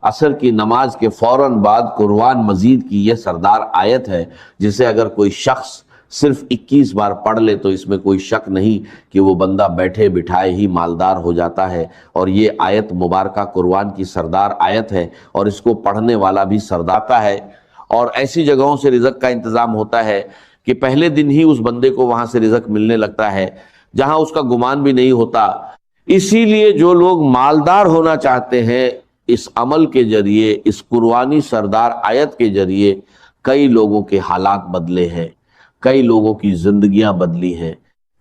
عصر کی نماز کے فوراً بعد قرآن مجید کی یہ سردار آیت ہے جسے اگر کوئی شخص صرف 21 بار پڑھ لے تو اس میں کوئی شک نہیں کہ وہ بندہ بیٹھے بٹھائے ہی مالدار ہو جاتا ہے۔ اور یہ آیت مبارکہ قرآن کی سردار آیت ہے اور اس کو پڑھنے والا بھی سردار کا ہے۔ اور ایسی جگہوں سے رزق کا انتظام ہوتا ہے کہ پہلے دن ہی اس بندے کو وہاں سے رزق ملنے لگتا ہے جہاں اس کا گمان بھی نہیں ہوتا۔ اسی لیے جو لوگ مالدار ہونا چاہتے ہیں، اس عمل کے ذریعے، اس قرآنی سردار آیت کے ذریعے کئی لوگوں کے حالات بدلے ہیں، کئی لوگوں کی زندگیاں بدلی ہیں،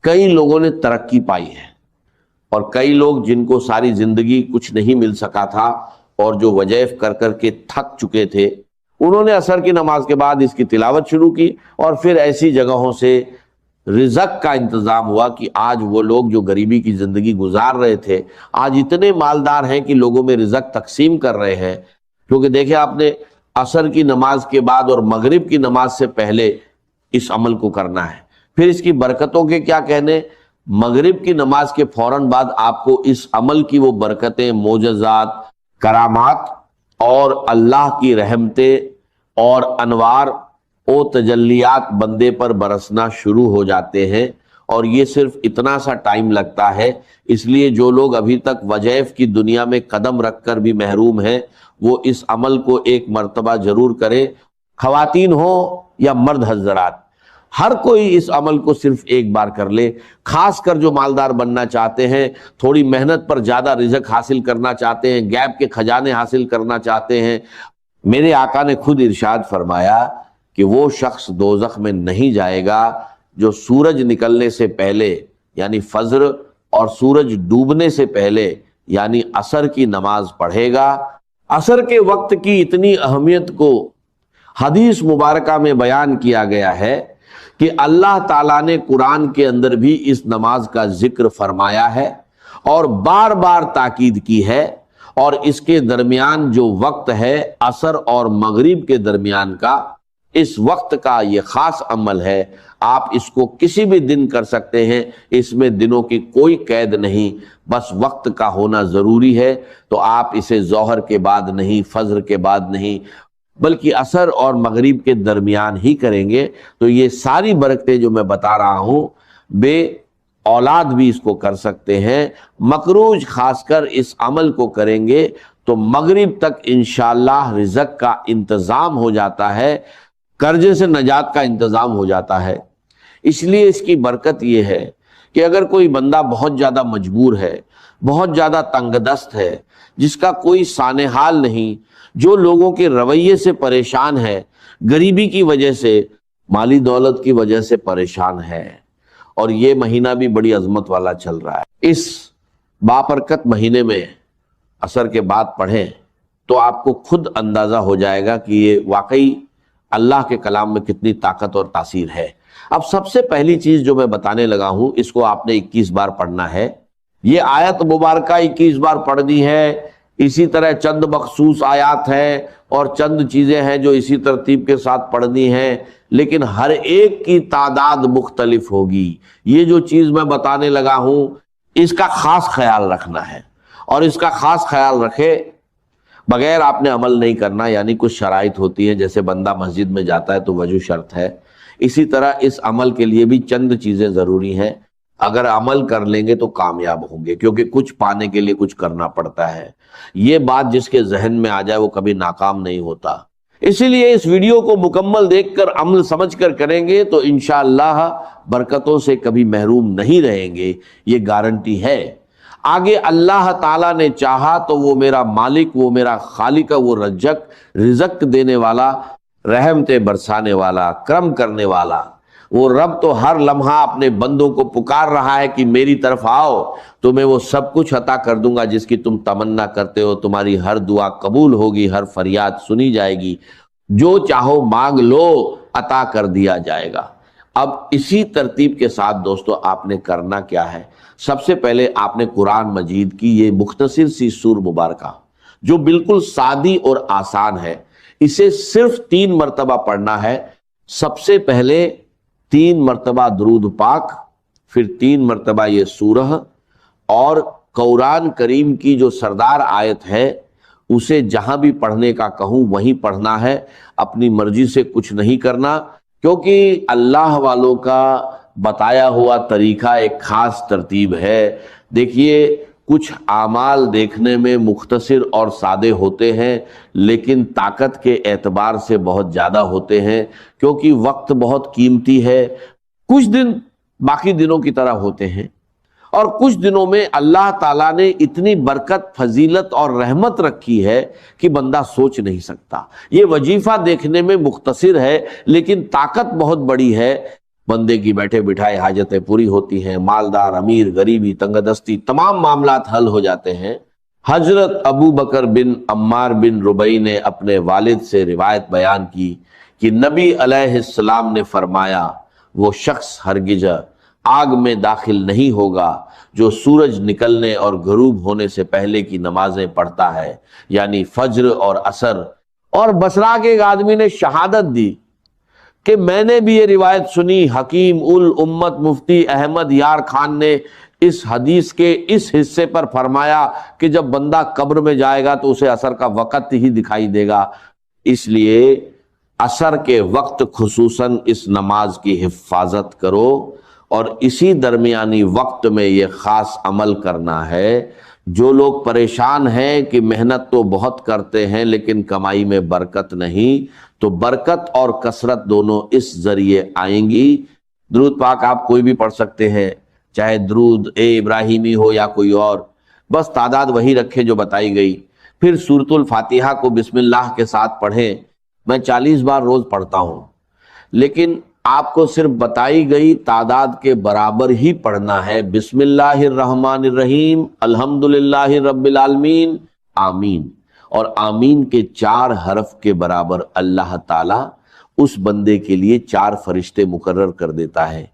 کئی لوگوں نے ترقی پائی ہے، اور کئی لوگ جن کو ساری زندگی کچھ نہیں مل سکا تھا اور جو وظائف کر کر کے تھک چکے تھے، انہوں نے عصر کی نماز کے بعد اس کی تلاوت شروع کی اور پھر ایسی جگہوں سے رزق کا انتظام ہوا کہ آج وہ لوگ جو غریبی کی زندگی گزار رہے تھے آج اتنے مالدار ہیں کہ لوگوں میں رزق تقسیم کر رہے ہیں۔ کیونکہ دیکھیں آپ نے عصر کی نماز کے بعد اور مغرب کی نماز سے پہلے اس عمل کو کرنا ہے۔ پھر اس کی برکتوں کے کیا کہنے، مغرب کی نماز کے فوراً بعد آپ کو اس عمل کی وہ برکتیں، معجزات، کرامات اور اللہ کی رحمتیں اور انوار و تجلیات بندے پر برسنا شروع ہو جاتے ہیں۔ اور یہ صرف اتنا سا ٹائم لگتا ہے، اس لیے جو لوگ ابھی تک وظائف کی دنیا میں قدم رکھ کر بھی محروم ہیں وہ اس عمل کو ایک مرتبہ ضرور کریں، خواتین ہوں یا مرد حضرات، ہر کوئی اس عمل کو صرف ایک بار کر لے۔ خاص کر جو مالدار بننا چاہتے ہیں، تھوڑی محنت پر زیادہ رزق حاصل کرنا چاہتے ہیں، غیب کے خزانے حاصل کرنا چاہتے ہیں، میرے آقا نے خود ارشاد فرمایا کہ وہ شخص دوزخ میں نہیں جائے گا جو سورج نکلنے سے پہلے یعنی فجر اور سورج ڈوبنے سے پہلے یعنی عصر کی نماز پڑھے گا۔ عصر کے وقت کی اتنی اہمیت کو حدیث مبارکہ میں بیان کیا گیا ہے کہ اللہ تعالیٰ نے قرآن کے اندر بھی اس نماز کا ذکر فرمایا ہے اور بار بار تاکید کی ہے، اور اس کے درمیان جو وقت ہے عصر اور مغرب کے درمیان کا، اس وقت کا یہ خاص عمل ہے۔ آپ اس کو کسی بھی دن کر سکتے ہیں، اس میں دنوں کی کوئی قید نہیں، بس وقت کا ہونا ضروری ہے۔ تو آپ اسے ظہر کے بعد نہیں، فجر کے بعد نہیں، بلکہ عصر اور مغرب کے درمیان ہی کریں گے تو یہ ساری برکتیں جو میں بتا رہا ہوں، بے اولاد بھی اس کو کر سکتے ہیں۔ مقروض خاص کر اس عمل کو کریں گے تو مغرب تک انشاءاللہ رزق کا انتظام ہو جاتا ہے، قرضے سے نجات کا انتظام ہو جاتا ہے۔ اس لیے اس کی برکت یہ ہے کہ اگر کوئی بندہ بہت زیادہ مجبور ہے، بہت زیادہ تنگ دست ہے، جس کا کوئی سانح حال نہیں، جو لوگوں کے رویے سے پریشان ہے، غریبی کی وجہ سے، مالی دولت کی وجہ سے پریشان ہے، اور یہ مہینہ بھی بڑی عظمت والا چل رہا ہے، اس بابرکت مہینے میں عصر کے بعد پڑھیں تو آپ کو خود اندازہ ہو جائے گا کہ یہ واقعی اللہ کے کلام میں کتنی طاقت اور تاثیر ہے۔ اب سب سے پہلی چیز جو میں بتانے لگا ہوں، اس کو آپ نے 21 بار پڑھنا ہے۔ یہ آیت مبارکہ 21 بار پڑھنی ہے۔ اسی طرح چند مخصوص آیات ہیں اور چند چیزیں ہیں جو اسی ترتیب کے ساتھ پڑھنی ہیں، لیکن ہر ایک کی تعداد مختلف ہوگی۔ یہ جو چیز میں بتانے لگا ہوں اس کا خاص خیال رکھنا ہے، اور اس کا خاص خیال رکھے بغیر آپ نے عمل نہیں کرنا۔ یعنی کچھ شرائط ہوتی ہیں، جیسے بندہ مسجد میں جاتا ہے تو وضو شرط ہے، اسی طرح اس عمل کے لیے بھی چند چیزیں ضروری ہیں۔ اگر عمل کر لیں گے تو کامیاب ہوں گے، کیونکہ کچھ پانے کے لیے کچھ کرنا پڑتا ہے۔ یہ بات جس کے ذہن میں آ جائے وہ کبھی ناکام نہیں ہوتا۔ اسی لیے اس ویڈیو کو مکمل دیکھ کر عمل سمجھ کر کریں گے تو انشاءاللہ برکتوں سے کبھی محروم نہیں رہیں گے، یہ گارنٹی ہے۔ آگے اللہ تعالیٰ نے چاہا تو وہ میرا مالک، وہ میرا خالق، وہ رزق دینے والا، رحمتیں برسانے والا، کرم کرنے والا، وہ رب تو ہر لمحہ اپنے بندوں کو پکار رہا ہے کہ میری طرف آؤ تو میں وہ سب کچھ عطا کر دوں گا جس کی تم تمنا کرتے ہو۔ تمہاری ہر دعا قبول ہوگی، ہر فریاد سنی جائے گی، جو چاہو مانگ لو عطا کر دیا جائے گا۔ اب اسی ترتیب کے ساتھ دوستو آپ نے کرنا کیا ہے؟ سب سے پہلے آپ نے قرآن مجید کی یہ مختصر سی سور مبارکہ جو بالکل سادی اور آسان ہے، اسے صرف 3 مرتبہ پڑھنا ہے۔ سب سے پہلے 3 مرتبہ درود پاک، پھر 3 مرتبہ یہ سورہ، اور قرآن کریم کی جو سردار آیت ہے اسے جہاں بھی پڑھنے کا کہوں وہیں پڑھنا ہے، اپنی مرضی سے کچھ نہیں کرنا، کیونکہ اللہ والوں کا بتایا ہوا طریقہ ایک خاص ترتیب ہے۔ دیکھیے کچھ اعمال دیکھنے میں مختصر اور سادے ہوتے ہیں لیکن طاقت کے اعتبار سے بہت زیادہ ہوتے ہیں، کیونکہ وقت بہت قیمتی ہے۔ کچھ دن باقی دنوں کی طرح ہوتے ہیں اور کچھ دنوں میں اللہ تعالیٰ نے اتنی برکت، فضیلت اور رحمت رکھی ہے کہ بندہ سوچ نہیں سکتا۔ یہ وظیفہ دیکھنے میں مختصر ہے لیکن طاقت بہت بڑی ہے۔ بندے کی بیٹھے بٹھائے حاجتیں پوری ہوتی ہیں، مالدار، امیر، غریبی، تنگ دستی، تمام معاملات حل ہو جاتے ہیں۔ حضرت ابو بکر بن عمار بن ربیع نے اپنے والد سے روایت بیان کی کہ نبی علیہ السلام نے فرمایا، وہ شخص ہرگز آگ میں داخل نہیں ہوگا جو سورج نکلنے اور غروب ہونے سے پہلے کی نمازیں پڑھتا ہے، یعنی فجر اور عصر۔ اور بصرہ کے ایک آدمی نے شہادت دی کہ میں نے بھی یہ روایت سنی، حکیم الامت مفتی احمد یار خان نے اس حدیث کے اس حصے پر فرمایا کہ جب بندہ قبر میں جائے گا تو اسے عصر کا وقت ہی دکھائی دے گا، اس لیے عصر کے وقت خصوصاً اس نماز کی حفاظت کرو، اور اسی درمیانی وقت میں یہ خاص عمل کرنا ہے۔ جو لوگ پریشان ہیں کہ محنت تو بہت کرتے ہیں لیکن کمائی میں برکت نہیں، تو برکت اور کثرت دونوں اس ذریعے آئیں گی۔ درود پاک آپ کوئی بھی پڑھ سکتے ہیں، چاہے درود ابراہیمی ہو یا کوئی اور، بس تعداد وہی رکھیں جو بتائی گئی۔ پھر سورۃ الفاتحہ کو بسم اللہ کے ساتھ پڑھیں۔ میں 40 بار روز پڑھتا ہوں لیکن آپ کو صرف بتائی گئی تعداد کے برابر ہی پڑھنا ہے۔ بسم اللہ الرحمن الرحیم، الحمدللہ رب العالمین، آمین۔ اور آمین کے 4 حرف کے برابر اللہ تعالیٰ اس بندے کے لیے 4 فرشتے مقرر کر دیتا ہے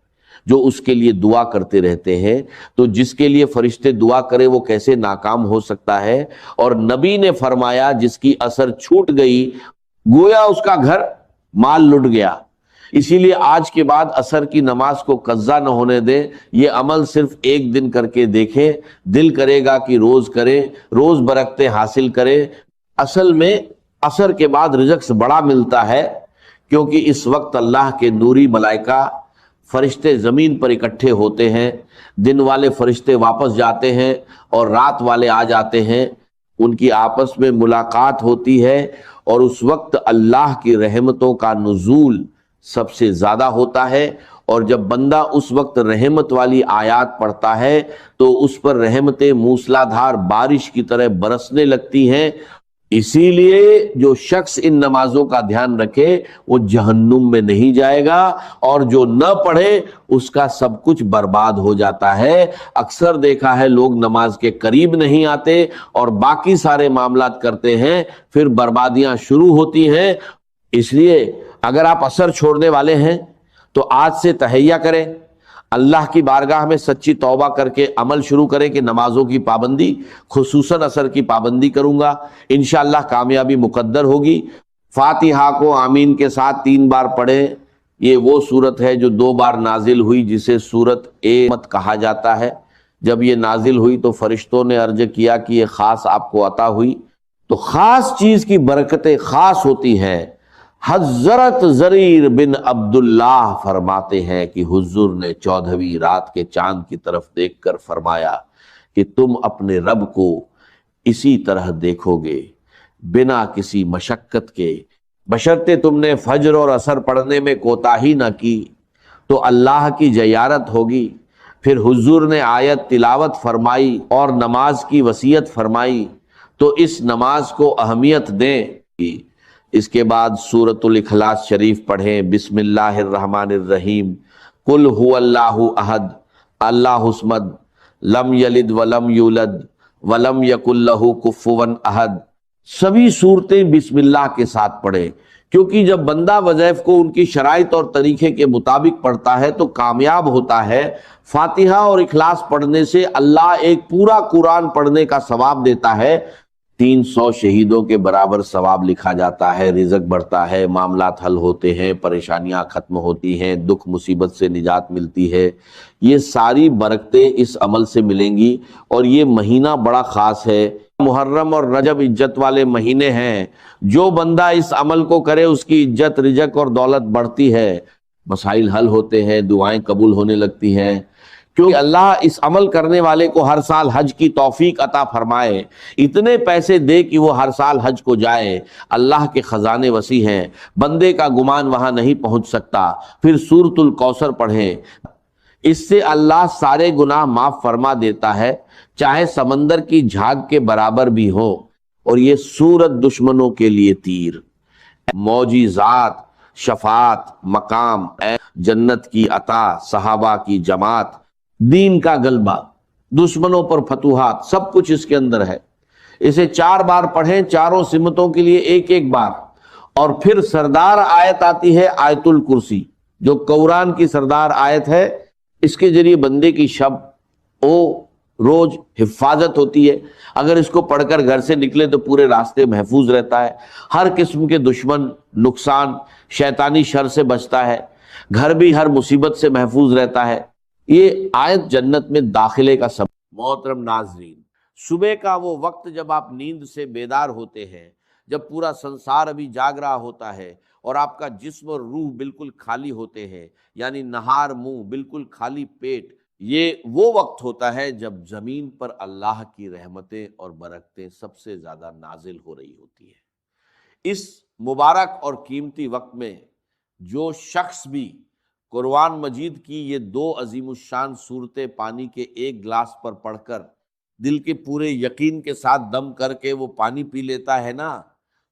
جو اس کے لیے دعا کرتے رہتے ہیں۔ تو جس کے لیے فرشتے دعا کرے وہ کیسے ناکام ہو سکتا ہے؟ اور نبی نے فرمایا جس کی اثر چھوٹ گئی گویا اس کا گھر مال لٹ گیا۔ اسی لیے آج کے بعد عصر کی نماز کو قضا نہ ہونے دیں، یہ عمل صرف ایک دن کر کے دیکھیں، دل کرے گا کہ روز کریں، روز برکتیں حاصل کریں۔ اصل میں عصر کے بعد رزق بڑا ملتا ہے، کیونکہ اس وقت اللہ کے نوری ملائکہ فرشتے زمین پر اکٹھے ہوتے ہیں، دن والے فرشتے واپس جاتے ہیں اور رات والے آ جاتے ہیں، ان کی آپس میں ملاقات ہوتی ہے، اور اس وقت اللہ کی رحمتوں کا نزول سب سے زیادہ ہوتا ہے۔ اور جب بندہ اس وقت رحمت والی آیات پڑھتا ہے تو اس پر رحمتیں موسلا دھار بارش کی طرح برسنے لگتی ہیں۔ اسی لیے جو شخص ان نمازوں کا دھیان رکھے وہ جہنم میں نہیں جائے گا، اور جو نہ پڑھے اس کا سب کچھ برباد ہو جاتا ہے۔ اکثر دیکھا ہے لوگ نماز کے قریب نہیں آتے اور باقی سارے معاملات کرتے ہیں، پھر بربادیاں شروع ہوتی ہیں۔ اس لیے اگر آپ عصر چھوڑنے والے ہیں تو آج سے تہیہ کریں، اللہ کی بارگاہ میں سچی توبہ کر کے عمل شروع کریں کہ نمازوں کی پابندی، خصوصاً عصر کی پابندی کروں گا، انشاءاللہ کامیابی مقدر ہوگی۔ فاتحہ کو آمین کے ساتھ 3 بار پڑھیں۔ یہ وہ سورت ہے جو 2 بار نازل ہوئی جسے سورت مت کہا جاتا ہے۔ جب یہ نازل ہوئی تو فرشتوں نے عرض کیا کہ یہ خاص آپ کو عطا ہوئی، تو خاص چیز کی برکتیں خاص ہوتی ہیں۔ حضرت زریر بن عبداللہ فرماتے ہیں کہ حضور نے 14ویں رات کے چاند کی طرف دیکھ کر فرمایا کہ تم اپنے رب کو اسی طرح دیکھو گے بنا کسی مشقت کے، بشرطے تم نے فجر اور عصر پڑھنے میں کوتاہی نہ کی تو اللہ کی زیارت ہوگی۔ پھر حضور نے آیت تلاوت فرمائی اور نماز کی وصیت فرمائی، تو اس نماز کو اہمیت دیں۔ اس کے بعد سورۃ الاخلاص شریف پڑھیں۔ بسم اللہ الرحمن الرحیم، قل هو اللہ احد اللہ الصمد لم یلد ولم یولد ولم یکن لہ کفوا احد۔ سبھی صورتیں بسم اللہ کے ساتھ پڑھیں، کیونکہ جب بندہ وظائف کو ان کی شرائط اور طریقے کے مطابق پڑھتا ہے تو کامیاب ہوتا ہے۔ فاتحہ اور اخلاص پڑھنے سے اللہ ایک پورا قرآن پڑھنے کا ثواب دیتا ہے۔ 300 شہیدوں کے برابر ثواب لکھا جاتا ہے، رزق بڑھتا ہے، معاملات حل ہوتے ہیں، پریشانیاں ختم ہوتی ہیں، دکھ مصیبت سے نجات ملتی ہے۔ یہ ساری برکتیں اس عمل سے ملیں گی، اور یہ مہینہ بڑا خاص ہے۔ محرم اور رجب عزت والے مہینے ہیں، جو بندہ اس عمل کو کرے اس کی عزت رزق اور دولت بڑھتی ہے، مسائل حل ہوتے ہیں، دعائیں قبول ہونے لگتی ہیں، کیونکہ اللہ اس عمل کرنے والے کو ہر سال حج کی توفیق عطا فرمائے، اتنے پیسے دے کہ وہ ہر سال حج کو جائے۔ اللہ کے خزانے وسیع ہیں، بندے کا گمان وہاں نہیں پہنچ سکتا۔ پھر سورۃ الکوثر پڑھیں، اس سے اللہ سارے گناہ معاف فرما دیتا ہے، چاہے سمندر کی جھاگ کے برابر بھی ہو۔ اور یہ سورت دشمنوں کے لیے تیر، معجزات، شفاعت، مقام، جنت کی عطا، صحابہ کی جماعت، دین کا غلبہ، دشمنوں پر فتوحات، سب کچھ اس کے اندر ہے۔ اسے 4 بار پڑھیں، چاروں سمتوں کے لیے ایک ایک بار۔ اور پھر سردار آیت آتی ہے آیت الکرسی، جو قرآن کی سردار آیت ہے، اس کے ذریعے بندے کی شب او روز حفاظت ہوتی ہے۔ اگر اس کو پڑھ کر گھر سے نکلے تو پورے راستے محفوظ رہتا ہے، ہر قسم کے دشمن، نقصان، شیطانی شر سے بچتا ہے، گھر بھی ہر مصیبت سے محفوظ رہتا ہے۔ یہ آیت جنت میں داخلے کا سبب۔ محترم ناظرین، صبح کا وہ وقت جب آپ نیند سے بیدار ہوتے ہیں، جب پورا سنسار ابھی جاگ رہا ہوتا ہے اور آپ کا جسم اور روح بالکل خالی ہوتے ہیں، یعنی نہار منہ، بالکل خالی پیٹ، یہ وہ وقت ہوتا ہے جب زمین پر اللہ کی رحمتیں اور برکتیں سب سے زیادہ نازل ہو رہی ہوتی ہیں۔ اس مبارک اور قیمتی وقت میں جو شخص بھی قرآن مجید کی یہ 2 عظیم الشان صورتیں پانی کے ایک گلاس پر پڑھ کر دل کے پورے یقین کے ساتھ دم کر کے وہ پانی پی لیتا ہے نا،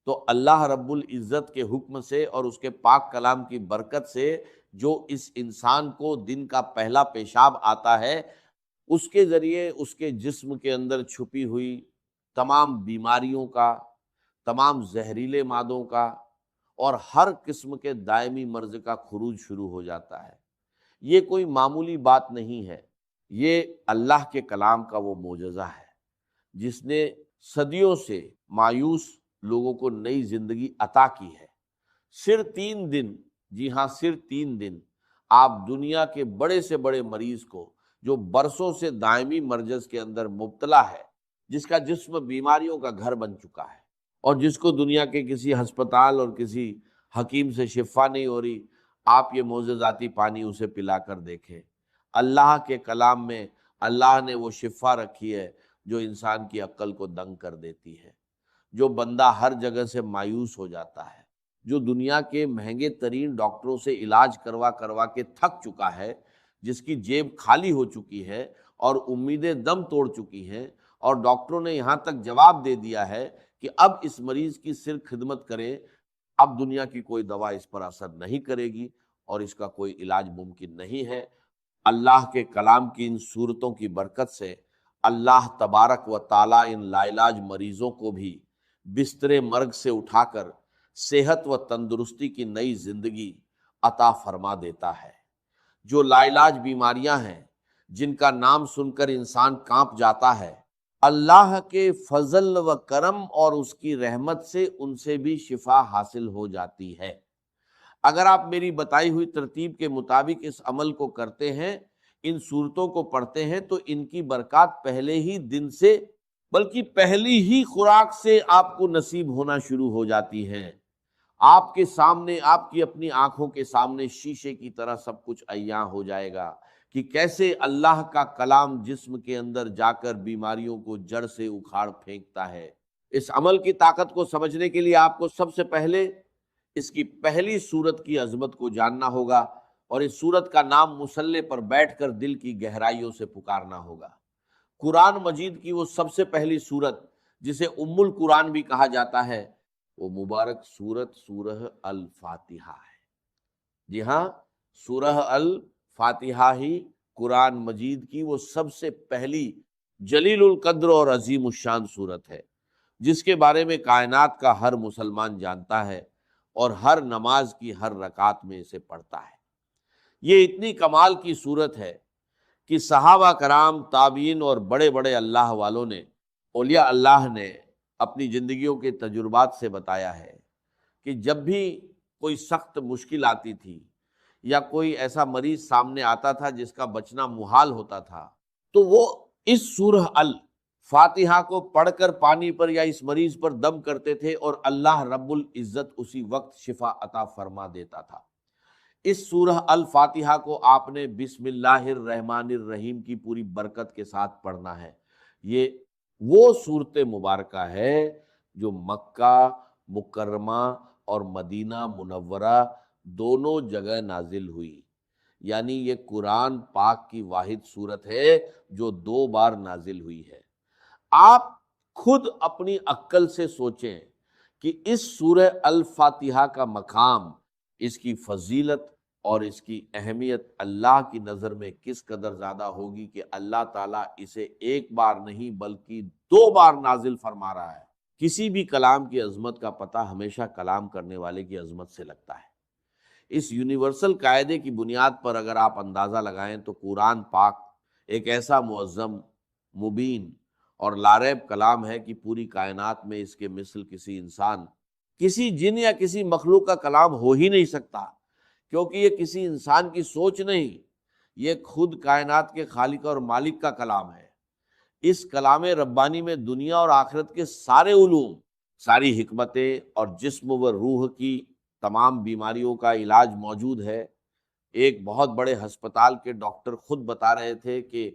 تو اللہ رب العزت کے حکم سے اور اس کے پاک کلام کی برکت سے جو اس انسان کو دن کا پہلا پیشاب آتا ہے، اس کے ذریعے اس کے جسم کے اندر چھپی ہوئی تمام بیماریوں کا، تمام زہریلے مادوں کا اور ہر قسم کے دائمی مرض کا خروج شروع ہو جاتا ہے۔ یہ کوئی معمولی بات نہیں ہے، یہ اللہ کے کلام کا وہ معجزہ ہے جس نے صدیوں سے مایوس لوگوں کو نئی زندگی عطا کی ہے۔ صرف 3 دن، جی ہاں صرف 3 دن، آپ دنیا کے بڑے سے بڑے مریض کو جو برسوں سے دائمی مرض کے اندر مبتلا ہے، جس کا جسم بیماریوں کا گھر بن چکا ہے اور جس کو دنیا کے کسی ہسپتال اور کسی حکیم سے شفا نہیں ہو رہی، آپ یہ معجزاتی پانی اسے پلا کر دیکھیں۔ اللہ کے کلام میں اللہ نے وہ شفا رکھی ہے جو انسان کی عقل کو دنگ کر دیتی ہے۔ جو بندہ ہر جگہ سے مایوس ہو جاتا ہے، جو دنیا کے مہنگے ترین ڈاکٹروں سے علاج کروا کے تھک چکا ہے، جس کی جیب خالی ہو چکی ہے اور امیدیں دم توڑ چکی ہیں، اور ڈاکٹروں نے یہاں تک جواب دے دیا ہے کہ اب اس مریض کی صرف خدمت کریں، اب دنیا کی کوئی دوا اس پر اثر نہیں کرے گی اور اس کا کوئی علاج ممکن نہیں ہے، اللہ کے کلام کی ان صورتوں کی برکت سے اللہ تبارک و تعالیٰ ان لا علاج مریضوں کو بھی بستر مرگ سے اٹھا کر صحت و تندرستی کی نئی زندگی عطا فرما دیتا ہے۔ جو لا علاج بیماریاں ہیں، جن کا نام سن کر انسان کانپ جاتا ہے، اللہ کے فضل و کرم اور اس کی رحمت سے ان سے بھی شفا حاصل ہو جاتی ہے۔ اگر آپ میری بتائی ہوئی ترتیب کے مطابق اس عمل کو کرتے ہیں، ان صورتوں کو پڑھتے ہیں، تو ان کی برکات پہلے ہی دن سے، بلکہ پہلی ہی خوراک سے آپ کو نصیب ہونا شروع ہو جاتی ہیں۔ آپ کے سامنے، آپ کی اپنی آنکھوں کے سامنے شیشے کی طرح سب کچھ عیاں ہو جائے گا کہ کیسے اللہ کا کلام جسم کے اندر جا کر بیماریوں کو جڑ سے اکھاڑ پھینکتا ہے۔ اس عمل کی طاقت کو سمجھنے کے لیے آپ کو سب سے پہلے اس کی پہلی صورت کی عظمت کو جاننا ہوگا، اور اس صورت کا نام مصلے پر بیٹھ کر دل کی گہرائیوں سے پکارنا ہوگا۔ قرآن مجید کی وہ سب سے پہلی صورت جسے ام القرآن بھی کہا جاتا ہے، وہ مبارک صورت سورہ الفاتحہ ہے۔ جی ہاں، سورہ الفاتحہ ہی قرآن مجید کی وہ سب سے پہلی جلیل القدر اور عظیم الشان صورت ہے، جس کے بارے میں کائنات کا ہر مسلمان جانتا ہے اور ہر نماز کی ہر رکعت میں اسے پڑھتا ہے۔ یہ اتنی کمال کی صورت ہے کہ صحابہ کرام، تابعین اور بڑے بڑے اللہ والوں نے، اولیاء اللہ نے اپنی زندگیوں کے تجربات سے بتایا ہے کہ جب بھی کوئی سخت مشکل آتی تھی یا کوئی ایسا مریض سامنے آتا تھا جس کا بچنا محال ہوتا تھا، تو وہ اس سورہ فاتحہ کو پڑھ کر پانی پر یا اس مریض پر دم کرتے تھے اور اللہ رب العزت اسی وقت شفا عطا فرما دیتا تھا۔ اس سورہ الفاتحہ کو آپ نے بسم اللہ الرحمن الرحیم کی پوری برکت کے ساتھ پڑھنا ہے۔ یہ وہ صورت مبارکہ ہے جو مکہ مکرمہ اور مدینہ منورہ دونوں جگہ نازل ہوئی، یعنی یہ قرآن پاک کی واحد صورت ہے جو 2 بار نازل ہوئی ہے۔ آپ خود اپنی عقل سے سوچیں کہ اس سورہ الفاتحہ کا مقام، اس کی فضیلت اور اس کی اہمیت اللہ کی نظر میں کس قدر زیادہ ہوگی کہ اللہ تعالیٰ اسے 1 بار نہیں بلکہ 2 بار نازل فرما رہا ہے۔ کسی بھی کلام کی عظمت کا پتہ ہمیشہ کلام کرنے والے کی عظمت سے لگتا ہے۔ اس یونیورسل قاعدے کی بنیاد پر اگر آپ اندازہ لگائیں تو قرآن پاک ایک ایسا معظم، مبین اور لاریب کلام ہے کہ پوری کائنات میں اس کے مثل کسی انسان، کسی جن یا کسی مخلوق کا کلام ہو ہی نہیں سکتا، کیونکہ یہ کسی انسان کی سوچ نہیں، یہ خود کائنات کے خالق اور مالک کا کلام ہے۔ اس کلام ربانی میں دنیا اور آخرت کے سارے علوم، ساری حکمتیں اور جسم و روح کی تمام بیماریوں کا علاج موجود ہے۔ ایک بہت بڑے ہسپتال کے ڈاکٹر خود بتا رہے تھے کہ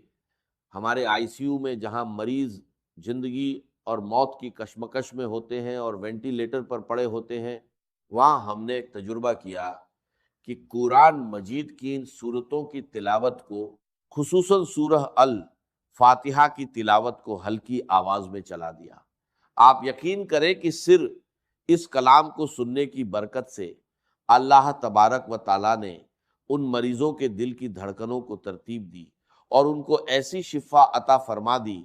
ہمارے آئی سی یو میں جہاں مریض زندگی اور موت کی کشمکش میں ہوتے ہیں اور وینٹیلیٹر پر پڑے ہوتے ہیں، وہاں ہم نے ایک تجربہ کیا کہ قرآن مجید کی ان صورتوں کی تلاوت کو، خصوصاً سورہ الفاتحہ کی تلاوت کو ہلکی آواز میں چلا دیا۔ آپ یقین کریں کہ صرف اس کلام کو سننے کی برکت سے اللہ تبارک و تعالیٰ نے ان مریضوں کے دل کی دھڑکنوں کو ترتیب دی اور ان کو ایسی شفا عطا فرما دی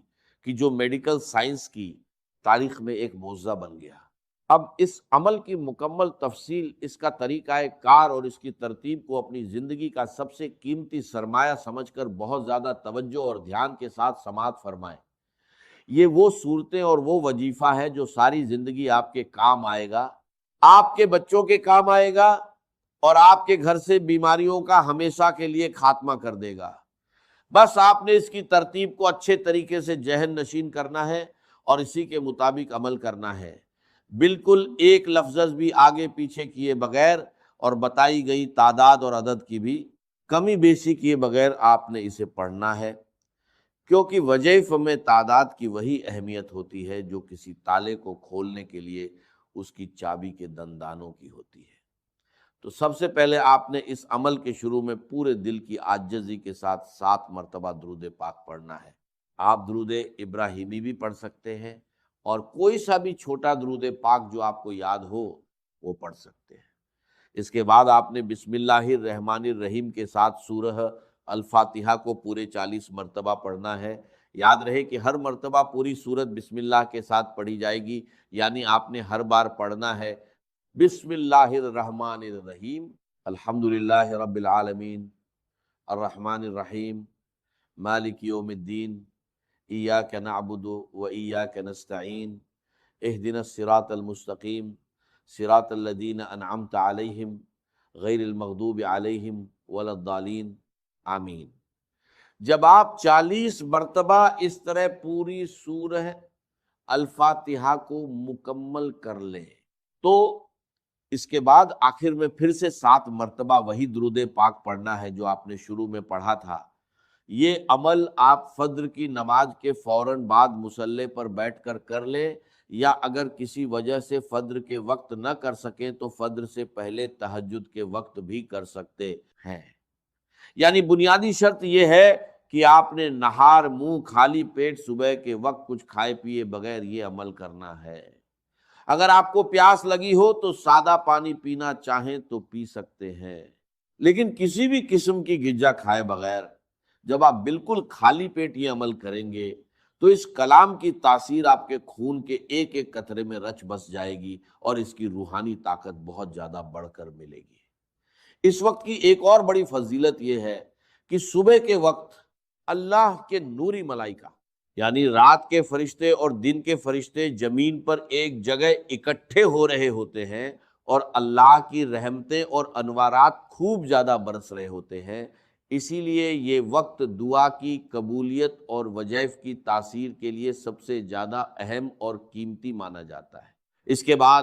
کہ جو میڈیکل سائنس کی تاریخ میں ایک معجزہ بن گیا۔ اب اس عمل کی مکمل تفصیل، اس کا طریقہ کار اور اس کی ترتیب کو اپنی زندگی کا سب سے قیمتی سرمایہ سمجھ کر بہت زیادہ توجہ اور دھیان کے ساتھ سماعت فرمائیں۔ یہ وہ صورتیں اور وہ وظیفہ ہے جو ساری زندگی آپ کے کام آئے گا، آپ کے بچوں کے کام آئے گا اور آپ کے گھر سے بیماریوں کا ہمیشہ کے لیے خاتمہ کر دے گا۔ بس آپ نے اس کی ترتیب کو اچھے طریقے سے ذہن نشین کرنا ہے اور اسی کے مطابق عمل کرنا ہے، بالکل ایک لفظ بھی آگے پیچھے کیے بغیر اور بتائی گئی تعداد اور عدد کی بھی کمی بیشی کیے بغیر آپ نے اسے پڑھنا ہے، کیونکہ وظیفے میں تعداد کی وہی اہمیت ہوتی ہے جو کسی تالے کو کھولنے کے لیے اس کی چابی کے دندانوں کی ہوتی ہے۔ تو سب سے پہلے آپ نے اس عمل کے شروع میں پورے دل کی عاجزی کے ساتھ 7 مرتبہ درود پاک پڑھنا ہے۔ آپ درود ابراہیمی بھی پڑھ سکتے ہیں اور کوئی سا بھی چھوٹا درود پاک جو آپ کو یاد ہو وہ پڑھ سکتے ہیں۔ اس کے بعد آپ نے بسم اللہ الرحمن الرحیم کے ساتھ سورہ الفاتحہ کو پورے 40 مرتبہ پڑھنا ہے۔ یاد رہے کہ ہر مرتبہ پوری سورت بسم اللہ کے ساتھ پڑھی جائے گی، یعنی آپ نے ہر بار پڑھنا ہے بسم اللہ الرحمن الرحیم، الحمدللہ رب العالمین، الرحمن الرحیم، مالک یوم الدین، ایاک نعبد و ایاک نستعین، اہدنا الصراط المستقیم، صراط الذین انعمت علیہم غیر المغضوب علیہم ولا الضالین، آمین۔ جب آپ 40 مرتبہ اس طرح پوری سورہ الفاتحہ کو مکمل کر لیں تو اس کے بعد آخر میں پھر سے 7 مرتبہ وہی درود پاک پڑھنا ہے جو آپ نے شروع میں پڑھا تھا۔ یہ عمل آپ فجر کی نماز کے فوراً بعد مصلی پر بیٹھ کر لیں، یا اگر کسی وجہ سے فجر کے وقت نہ کر سکیں تو فجر سے پہلے تہجد کے وقت بھی کر سکتے ہیں۔ یعنی بنیادی شرط یہ ہے کہ آپ نے نہار منہ خالی پیٹ صبح کے وقت کچھ کھائے پیے بغیر یہ عمل کرنا ہے۔ اگر آپ کو پیاس لگی ہو تو سادہ پانی پینا چاہیں تو پی سکتے ہیں، لیکن کسی بھی قسم کی غذا کھائے بغیر جب آپ بالکل خالی پیٹ یہ عمل کریں گے تو اس کلام کی تاثیر آپ کے خون کے ایک ایک قطرے میں رچ بس جائے گی اور اس کی روحانی طاقت بہت زیادہ بڑھ کر ملے گی۔ اس وقت کی ایک اور بڑی فضیلت یہ ہے کہ صبح کے وقت اللہ کے نوری ملائکہ، یعنی رات کے فرشتے اور دن کے فرشتے زمین پر ایک جگہ اکٹھے ہو رہے ہوتے ہیں اور اللہ کی رحمتیں اور انوارات خوب زیادہ برس رہے ہوتے ہیں۔ اسی لیے یہ وقت دعا کی قبولیت اور وظائف کی تاثیر کے لیے سب سے زیادہ اہم اور قیمتی مانا جاتا ہے۔ اس کے بعد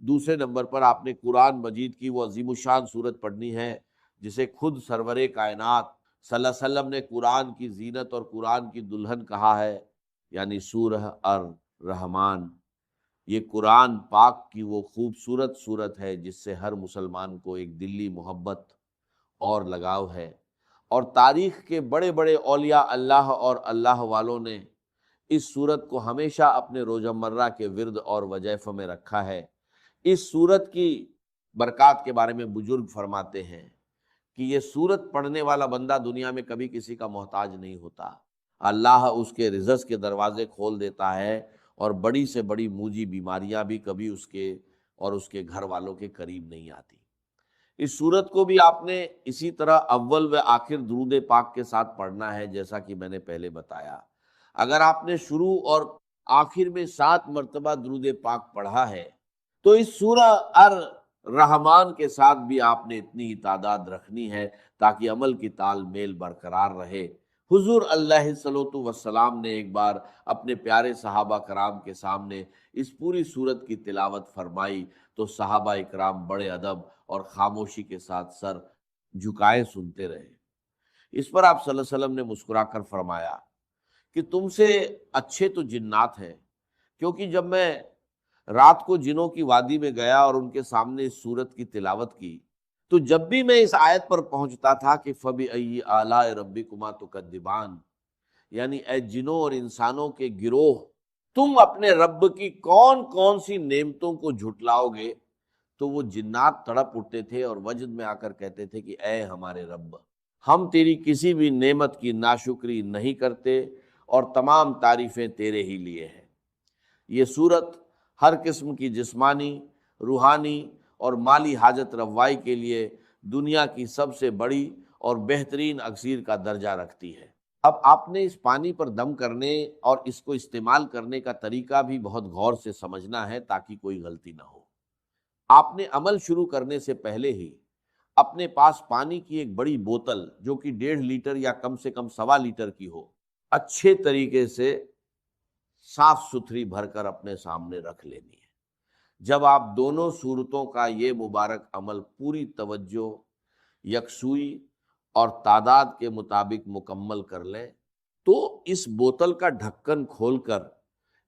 دوسرے نمبر پر آپ نے قرآن مجید کی وہ عظیم الشان صورت پڑھنی ہے جسے خود سرور کائنات صلی اللہ علیہ وسلم نے قرآن کی زینت اور قرآن کی دلہن کہا ہے، یعنی سورہ الرحمن۔ یہ قرآن پاک کی وہ خوبصورت صورت ہے جس سے ہر مسلمان کو ایک دلی محبت اور لگاؤ ہے، اور تاریخ کے بڑے بڑے اولیاء اللہ اور اللہ والوں نے اس صورت کو ہمیشہ اپنے روزمرہ کے ورد اور وظائف میں رکھا ہے۔ اس صورت کی برکات کے بارے میں بزرگ فرماتے ہیں کہ یہ صورت پڑھنے والا بندہ دنیا میں کبھی کسی کا محتاج نہیں ہوتا، اللہ اس کے رزق کے دروازے کھول دیتا ہے، اور بڑی سے بڑی موجی بیماریاں بھی کبھی اس کے اور اس کے گھر والوں کے قریب نہیں آتی۔ اس صورت کو بھی آپ نے اسی طرح اول و آخر درود پاک کے ساتھ پڑھنا ہے، جیسا کہ میں نے پہلے بتایا۔ اگر آپ نے شروع اور آخر میں 7 مرتبہ درود پاک پڑھا ہے تو اس سورہ الرحمن کے ساتھ بھی آپ نے اتنی ہی تعداد رکھنی ہے تاکہ عمل کی تال میل برقرار رہے۔ حضور علیہ الصلوۃ والسلام نے ایک بار اپنے پیارے صحابہ کرام کے سامنے اس پوری سورت کی تلاوت فرمائی تو صحابہ اکرام بڑے ادب اور خاموشی کے ساتھ سر جھکائے سنتے رہے۔ اس پر آپ صلی اللہ علیہ وسلم نے مسکرا کر فرمایا کہ تم سے اچھے تو جنات ہیں، کیونکہ جب میں رات کو جنوں کی وادی میں گیا اور ان کے سامنے اس سورت کی تلاوت کی تو جب بھی میں اس آیت پر پہنچتا تھا کہ فَبِأَيِّ آلَاءِ رَبِّكُمَا تُكَذِّبَانِ، یعنی اے جنوں اور انسانوں کے گروہ، تم اپنے رب کی کون کون سی نعمتوں کو جھٹلاؤ گے، تو وہ جنات تڑپ اٹھتے تھے اور وجد میں آ کر کہتے تھے کہ اے ہمارے رب، ہم تیری کسی بھی نعمت کی ناشکری نہیں کرتے اور تمام تعریفیں تیرے ہی لیے ہیں۔ یہ صورت ہر قسم کی جسمانی، روحانی اور مالی حاجت روائی کے لیے دنیا کی سب سے بڑی اور بہترین اکسیر کا درجہ رکھتی ہے۔ اب آپ نے اس پانی پر دم کرنے اور اس کو استعمال کرنے کا طریقہ بھی بہت غور سے سمجھنا ہے تاکہ کوئی غلطی نہ ہو۔ آپ نے عمل شروع کرنے سے پہلے ہی اپنے پاس پانی کی ایک بڑی بوتل جو کہ 1.5 لیٹر یا کم سے کم 1.25 لیٹر کی ہو، اچھے طریقے سے صاف ستھری بھر کر اپنے سامنے رکھ لینی ہے۔ جب آپ دونوں صورتوں کا یہ مبارک عمل پوری توجہ، یکسوئی اور تعداد کے مطابق مکمل کر لیں تو اس بوتل کا ڈھکن کھول کر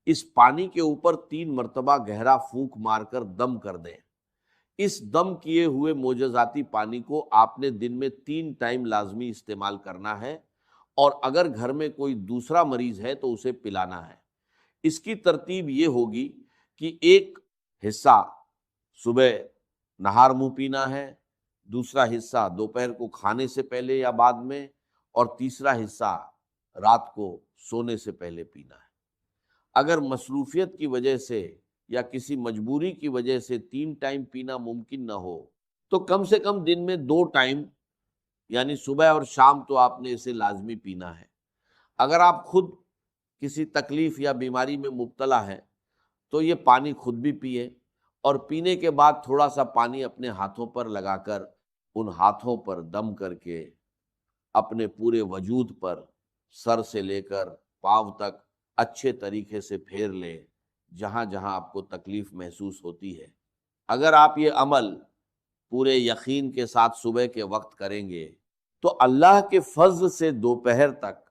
اس پانی کے اوپر 3 مرتبہ گہرا پھونک مار کر دم کر دیں۔ اس دم کیے ہوئے معجزاتی پانی کو آپ نے دن میں 3 ٹائم لازمی استعمال کرنا ہے، اور اگر گھر میں کوئی دوسرا مریض ہے تو اسے پلانا ہے۔ اس کی ترتیب یہ ہوگی کہ ایک حصہ صبح نہار منہ پینا ہے، دوسرا حصہ دوپہر کو کھانے سے پہلے یا بعد میں، اور تیسرا حصہ رات کو سونے سے پہلے پینا ہے۔ اگر مصروفیت کی وجہ سے یا کسی مجبوری کی وجہ سے 3 ٹائم پینا ممکن نہ ہو تو کم سے کم دن میں 2 ٹائم یعنی صبح اور شام تو آپ نے اسے لازمی پینا ہے۔ اگر آپ خود کسی تکلیف یا بیماری میں مبتلا ہیں تو یہ پانی خود بھی پیے، اور پینے کے بعد تھوڑا سا پانی اپنے ہاتھوں پر لگا کر ان ہاتھوں پر دم کر کے اپنے پورے وجود پر سر سے لے کر پاؤں تک اچھے طریقے سے پھیر لیں جہاں جہاں آپ کو تکلیف محسوس ہوتی ہے۔ اگر آپ یہ عمل پورے یقین کے ساتھ صبح کے وقت کریں گے تو اللہ کے فضل سے دوپہر تک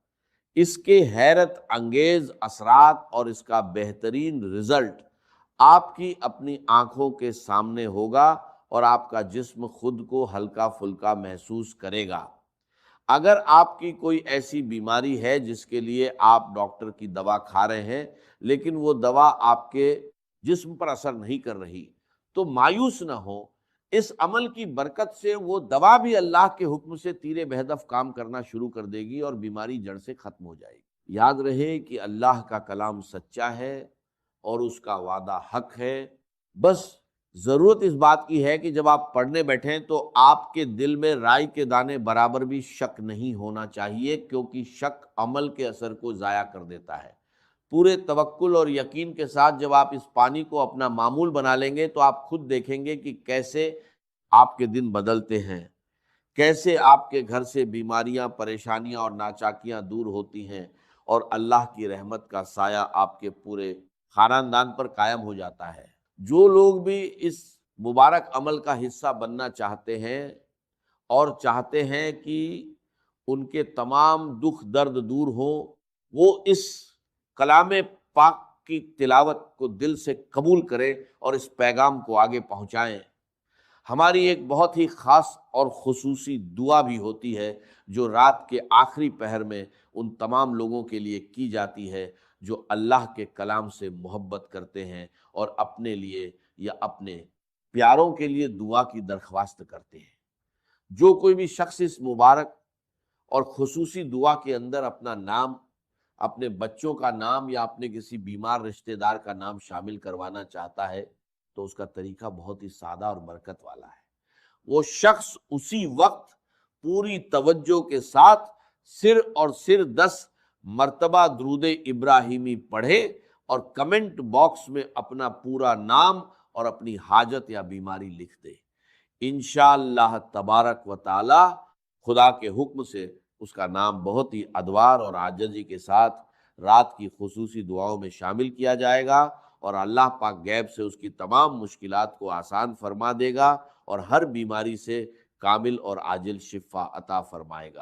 اس کے حیرت انگیز اثرات اور اس کا بہترین رزلٹ آپ کی اپنی آنکھوں کے سامنے ہوگا، اور آپ کا جسم خود کو ہلکا پھلکا محسوس کرے گا۔ اگر آپ کی کوئی ایسی بیماری ہے جس کے لیے آپ ڈاکٹر کی دوا کھا رہے ہیں لیکن وہ دوا آپ کے جسم پر اثر نہیں کر رہی تو مایوس نہ ہو، اس عمل کی برکت سے وہ دوا بھی اللہ کے حکم سے تیر بہدف کام کرنا شروع کر دے گی اور بیماری جڑ سے ختم ہو جائے گی۔ یاد رہے کہ اللہ کا کلام سچا ہے اور اس کا وعدہ حق ہے، بس ضرورت اس بات کی ہے کہ جب آپ پڑھنے بیٹھیں تو آپ کے دل میں رائی کے دانے برابر بھی شک نہیں ہونا چاہیے، کیونکہ شک عمل کے اثر کو ضائع کر دیتا ہے۔ پورے توکل اور یقین کے ساتھ جب آپ اس پانی کو اپنا معمول بنا لیں گے تو آپ خود دیکھیں گے کہ کیسے آپ کے دن بدلتے ہیں، کیسے آپ کے گھر سے بیماریاں، پریشانیاں اور ناچاکیاں دور ہوتی ہیں، اور اللہ کی رحمت کا سایہ آپ کے پورے خاندان پر قائم ہو جاتا ہے۔ جو لوگ بھی اس مبارک عمل کا حصہ بننا چاہتے ہیں اور چاہتے ہیں کہ ان کے تمام دکھ درد دور ہوں، وہ اس کلام پاک کی تلاوت کو دل سے قبول کریں اور اس پیغام کو آگے پہنچائیں۔ ہماری ایک بہت ہی خاص اور خصوصی دعا بھی ہوتی ہے جو رات کے آخری پہر میں ان تمام لوگوں کے لیے کی جاتی ہے جو اللہ کے کلام سے محبت کرتے ہیں اور اپنے لیے یا اپنے پیاروں کے لیے دعا کی درخواست کرتے ہیں۔ جو کوئی بھی شخص اس مبارک اور خصوصی دعا کے اندر اپنا نام، اپنے بچوں کا نام یا اپنے کسی بیمار رشتہ دار کا نام شامل کروانا چاہتا ہے تو اس کا طریقہ بہت ہی سادہ اور برکت والا ہے۔ وہ شخص اسی وقت پوری توجہ کے ساتھ صرف 10 مرتبہ درود ابراہیمی پڑھے اور کمنٹ باکس میں اپنا پورا نام اور اپنی حاجت یا بیماری لکھ دے۔ انشاءاللہ تبارک و تعالی خدا کے حکم سے اس کا نام بہت ہی ادوار اور عاجزی کے ساتھ رات کی خصوصی دعاؤں میں شامل کیا جائے گا، اور اللہ پاک غیب سے اس کی تمام مشکلات کو آسان فرما دے گا اور ہر بیماری سے کامل اور عاجل شفا عطا فرمائے گا۔